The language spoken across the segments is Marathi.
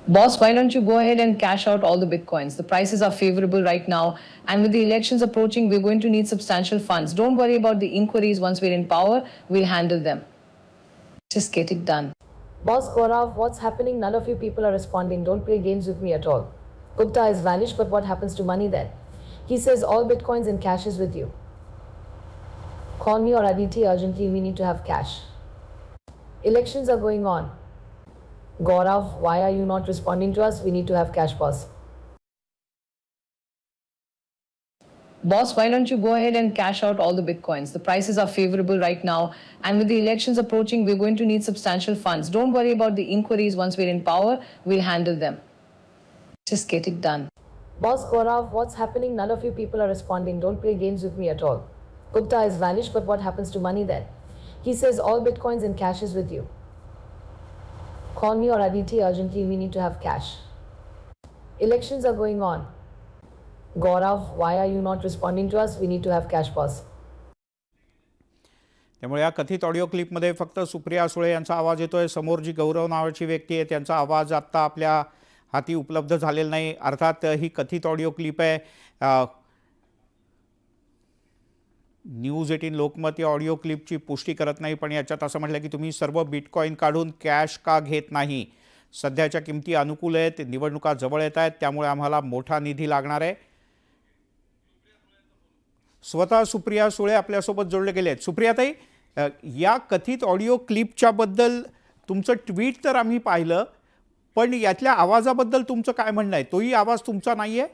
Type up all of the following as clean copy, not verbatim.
Boss, why don't you go ahead and cash out all the bitcoins? The prices are favorable right now, and with the elections approaching, we're going to need substantial funds. Don't worry about the inquiries. Once we're in power, we'll handle them. Just get it done. Boss Gaurav, what's happening? None of you people are responding. Don't play games with me at all. Gupta has vanished, but what happens to money then? He says all bitcoins and cash is with you. Call me or Aditi urgently. We need to have cash. Elections are going on. Gaurav, why are you not responding to us? We need to have cash, boss. Boss, why don't you go ahead and cash out all the bitcoins? The prices are favorable right now, and with the elections approaching, we're going to need substantial funds. Don't worry about the inquiries. Once we're in power, we'll handle them. Just get it done. Boss Gaurav, what's happening? None of you people are responding. Don't play games with me at all. Gupta has vanished, but what happens to money then? He says all bitcoins and cash is with you. Call me or Aditi urgently. We need to have cash. Elections are going on. Gaurav, why are you not responding to us? We need to have cash, boss. त्यामुळे या कथित ऑडिओ क्लिपमध्ये फक्त सुप्रिया सुळे यांचा आवाज येतोय. समोर जी गौरव नावाची व्यक्ती आहे त्यांचा आवाज आता आपल्या हाती उपलब्ध झालेला नाही. अर्थात ही कथित ऑडिओ क्लिप आहे. न्यूज 18 लोकमत या ऑडिओ क्लिपची पुष्टी करत नाही, पण याच्यात असं म्हटलं की तुम्ही सर्व बिटकॉइन काढून कॅश का घेत नाही. सध्याच्या किमती अनुकूल आहेत, निवडणुका जवळ येत आहेत, त्यामुळे आम्हाला मोठा निधी लागणार आहे. स्वतः सुप्रिया सुळे आपल्यासोबत जोडले गेले आहेत. सुप्रियाताई, या कथित ऑडिओ क्लिपच्या बद्दल तुमचं ट्विट तर आम्ही पाहिलं, पण यातल्या आवाजाबद्दल तुमचं काय म्हणणं आहे? तोही आवाज तुमचा नाहीये?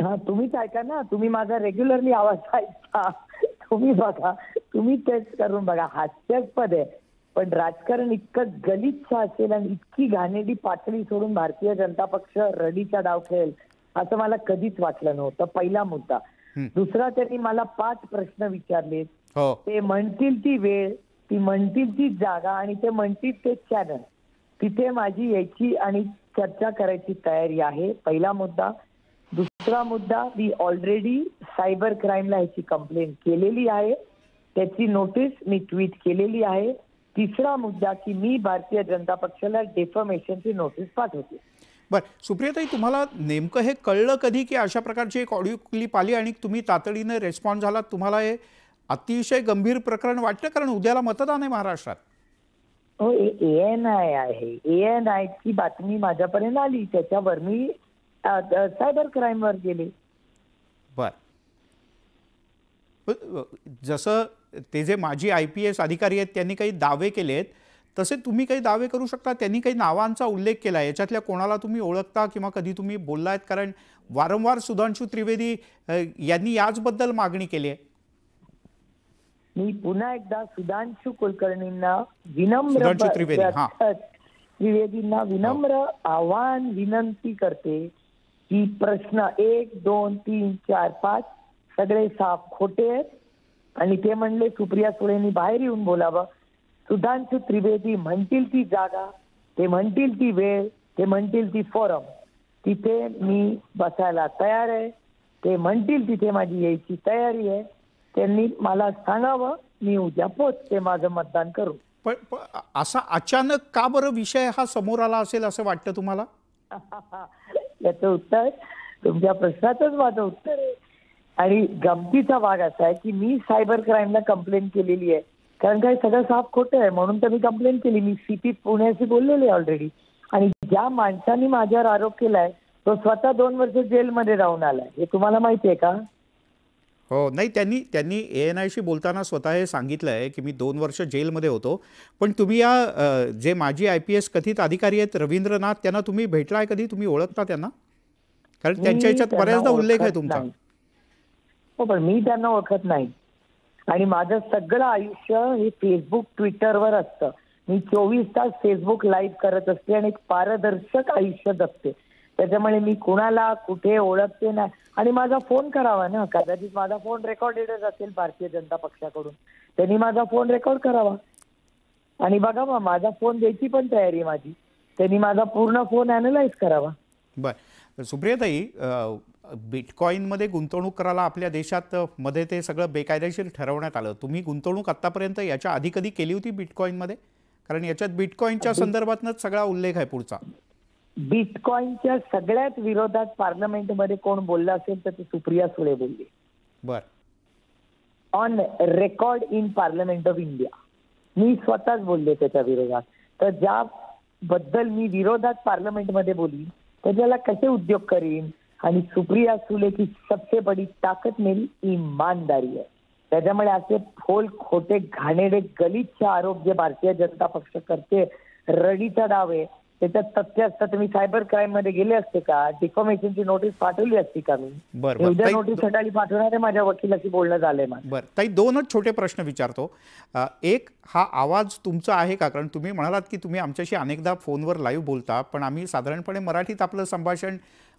हा, तुम्हीच ऐका ना. तुम्ही माझा रेग्युलरली आवाज ऐका. तुम्ही बघा, तुम्ही टेस्ट करून बघा. हास्यास्पद आहे, पण राजकारण इतकं गलिच्छ असेल आणि इतकी घाणेरडी पातळी सोडून भारतीय जनता पक्ष रडीचा डाव खेळेल असं मला कधीच वाटलं नव्हतं. पहिला मुद्दा. दुसरा, त्यांनी मला 5 प्रश्न विचारले. ते म्हणतील ती वेळ, ती म्हणतील ती जागा आणि ते म्हणतील ते चॅनल, तिथे माझी यायची आणि चर्चा करायची तयारी आहे. पहिला मुद्दा. दुसरा मुद्दा, मी ऑलरेडी सायबर क्राईमला ह्याची कंप्लेंट केलेली आहे, त्याची नोटीस मी ट्विट केलेली आहे. तिसरा मुद्दा की मी भारतीय जनता पक्षाला डेफमेशनची नोटीस पाठवते. बरं सुप्रियाताई, तुम्हाला नेमकं हे कळलं कधी की अशा प्रकारची एक ऑडिओ क्लिप आली आणि तुम्ही तातडीने रिस्पॉन्स झालात? तुम्हाला हे अतिशय गंभीर प्रकरण वाटतं? कारण उद्याला मतदान आहे महाराष्ट्रात. हो, ANI आहे. ANI ची बातमी माझ्यापर्यंत आली, त्याच्यावर मी सायबर क्राईम वर गेले. बर, जसं ते जे माजी IPS अधिकारी आहेत त्यांनी काही दावे केलेत, तसे तुम्ही काही दावे करू शकता? त्यांनी काही नावांचा उल्लेख केला, याच्यातल्या कोणाला तुम्ही ओळखता किंवा कधी तुम्ही बोललायत? कारण वारंवार सुधांशू त्रिवेदी यांनी याचबद्दल मागणी केली आहे. मी पुन्हा एकदा सुधांशू कुलकर्णींना त्रिवेदींना विनम्र आव्हान विनंती करते की प्रश्न 1, 2, 3, 4, 5 सगळे साफ खोटे आहेत आणि ते म्हणले सुप्रिया सुळेंनी बाहेर येऊन बोलावं. सुधांशू त्रिवेदी म्हणतील ती जागा, ते म्हणतील ती वेळ, ते म्हणतील ती फोरम, तिथे मी बसायला तयार आहे. ते म्हणतील तिथे माझी यायची तयारी आहे. त्यांनी मला सांगावं, मी उद्या पोचते माझं मतदान करू. पण असा अचानक का बरं विषय हा समोर आला असेल असं वाटतं तुम्हाला? याचं उत्तर तुमच्या प्रश्नातच माझं उत्तर आहे. आणि गमतीचा भाग असा आहे की मी सायबर क्राईमला कंप्लेंट केलेली आहे, कारण काय सगळं साफ खोटं आहे म्हणून तर मी कंप्लेंट केली. मी CP पुण्याशी बोललेले ऑलरेडी. आणि ज्या माणसाने माझ्यावर आरोप केलाय तो स्वतः 2 वर्ष जेलमध्ये राहून आलाय. हे तुम्हाला माहिती आहे का? हो, नाही, त्यांनी ANIशी बोलताना स्वतः हे सांगितलं आहे की मी 2 वर्ष जेलमध्ये होतो. पण तुम्ही या जे माजी IPS कथित अधिकारी आहेत रवींद्रनाथ, त्यांना तुम्ही भेटलाय कधी? तुम्ही ओळखता त्यांना? कारण त्यांच्या ह्याच्यात बऱ्याचदा उल्लेख आहे तुमचा. हो, पण मी त्यांना ओळखत नाही. आणि माझं सगळं आयुष्य हे फेसबुक ट्विटरवर असतं. मी 24 तास फेसबुक लाईव्ह करत असते आणि एक पारदर्शक आयुष्य जगते. त्याच्यामुळे मी कुणाला कुठे ओळखते नाही. आणि माझा फोन करावा ना, कदाचित माझा फोन रेकॉर्डेडच असेल भारतीय जनता पक्षाकडून, त्यांनी माझा फोन रेकॉर्ड करावा आणि बघावा. माझा फोन द्यायची पण तयारी आहे माझी. त्यांनी माझा पूर्ण फोन अॅनलाइज करावा. बर सुप्रियाताई, बिटकॉइनमध्ये गुंतवणूक करायला आपल्या देशात मध्ये ते सगळं बेकायदेशीर ठरवण्यात आलं. तुम्ही गुंतवणूक आतापर्यंत याच्या आधी कधी केली होती बिटकॉइनमध्ये? कारण याच्यात बिटकॉइनच्या संदर्भातच सगळा उल्लेख आहे पुढचा. बिटकॉइनच्या सगळ्यात विरोधात पार्लमेंटमध्ये कोण बोललं असेल तर ती सुप्रिया सुळे बोलली. बर. On record in parliament of India. मी स्वतःच बोलले त्याच्या विरोधात. तर ज्याबद्दल मी विरोधात पार्लमेंटमध्ये बोली तर त्याला कसे उद्योग करीन. आणि सुप्रिया सुळे की सबसे बडी ताकद मेरी ईमानदारी आहे. त्याच्यामुळे असे फोल खोटे घाणेरडे गलिच्छ आरोप जे भारतीय जनता पक्ष करते, रडीचा डाव आहे, त्याच्यात तथ्य असतं. तुम्ही सायबर क्राईम मध्ये गेले असते का? डिफॉर्मेशनची नोटीस पाठवली असती का? मी उद्या नोटीस सकाळी पाठवणार आहे. माझ्या वकिलाशी बोलणं झालंय. बरं ताई, दोनच छोटे प्रश्न विचारतो. एक, हा आवाज तुमचा आहे का? कारण तुम्ही म्हणालात की तुम्ही आमच्याशी अनेकदा फोनवर लाईव्ह बोलता, पण आम्ही साधारणपणे मराठीत आपलं संभाषण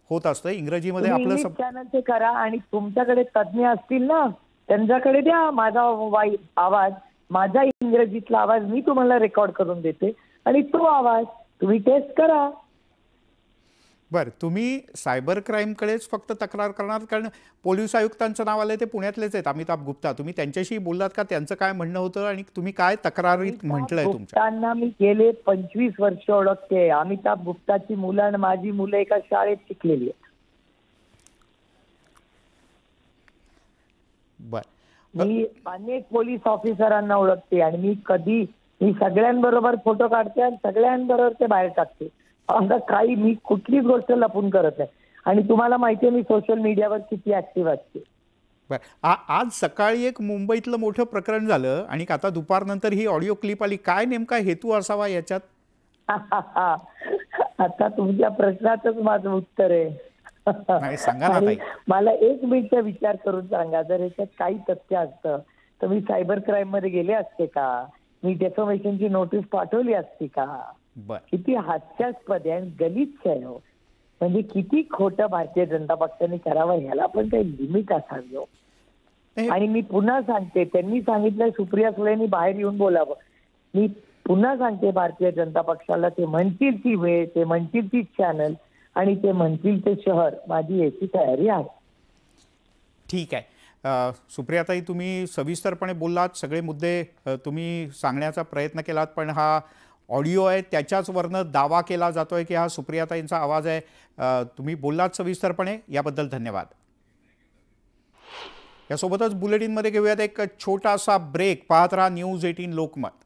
होत असतं, इंग्रजीमध्ये आपलं चॅनलचे करा आणि तुमच्याकडे तज्ज्ञ असतील ना त्यांच्याकडे द्या माझा आवाज, माझा इंग्रजीतला आवाज मी तुम्हाला रेकॉर्ड करून देते आणि तो आवाज तुम्ही टेस्ट करा. बरं, तुम्ही सायबर क्राईमकडेच फक्त तक्रार करणार? कारण पोलीस आयुक्तांचं नाव आलंय ते पुण्यातलेच आहेत, अमिताभ गुप्ता. तुम्ही त्यांच्याशी बोललात का? त्यांचं काय म्हणणं होतं आणि तुम्ही काय तक्रारीत म्हटलंय तुमच्या? त्यांना मी गेले 25 वर्ष ओळखते. अमिताभ गुप्ताची मुलं आणि माझी मुलं एका शाळेत शिकलेली आहेत. मी अनेक पोलीस ऑफिसरांना ओळखते आणि मी सगळ्यांबरोबर फोटो काढते आणि सगळ्यांबरोबर ते बाहेर टाकते. आता काही मी कुठलीच गोष्ट लपून करत नाही. आणि तुम्हाला माहिती आहे मी सोशल मीडियावर किती ऍक्टिव्ह असते. आज सकाळी एक मुंबईतलं मोठं प्रकरण झालं आणि आता दुपारनंतर ही ऑडिओ क्लिप आली. काय नेमका हेतू असावा याच्यात? आता तुमच्या प्रश्नातच माझं उत्तर आहे. सांगा ना ताई. मला एक मिनिट विचार करून सांगा, जर याच्यात काही तथ्य असतं तर मी सायबर क्राईम मध्ये गेले असते का? मी डेफॉर्मेशनची नोटीस पाठवली असती का? किती हास्यास्पद आहे आणि गलिच्छ आहे. म्हणजे किती खोटं भारतीय जनता पक्षाने करावं ह्याला पण काही लिमिट असावी. आणि मी पुन्हा सांगते, त्यांनी सांगितलंय सुप्रिया सुळेंनी बाहेर येऊन बोलावं. मी पुन्हा सांगते भारतीय जनता पक्षाला, ते म्हणतील ती वेळ, ते म्हणतील ती चॅनल आणि ते म्हणतील ते शहर, माझी याची तयारी आहे. ठीक आहे. सुप्रियाताई, तुम्ही सविस्तरपणे बोललात, सगळे मुद्दे तुम्ही सांगण्याचा प्रयत्न केलात, पण हा ऑडिओ आहे त्याच्याच वरनं दावा केला जातोय की हा सुप्रियाताईंचा आवाज आहे. तुम्ही बोललात सविस्तरपणे, याबद्दल धन्यवाद. यासोबतच बुलेटिनमध्ये घेऊयात एक छोटासा ब्रेक. पाहत राहा न्यूज 18 लोकमत.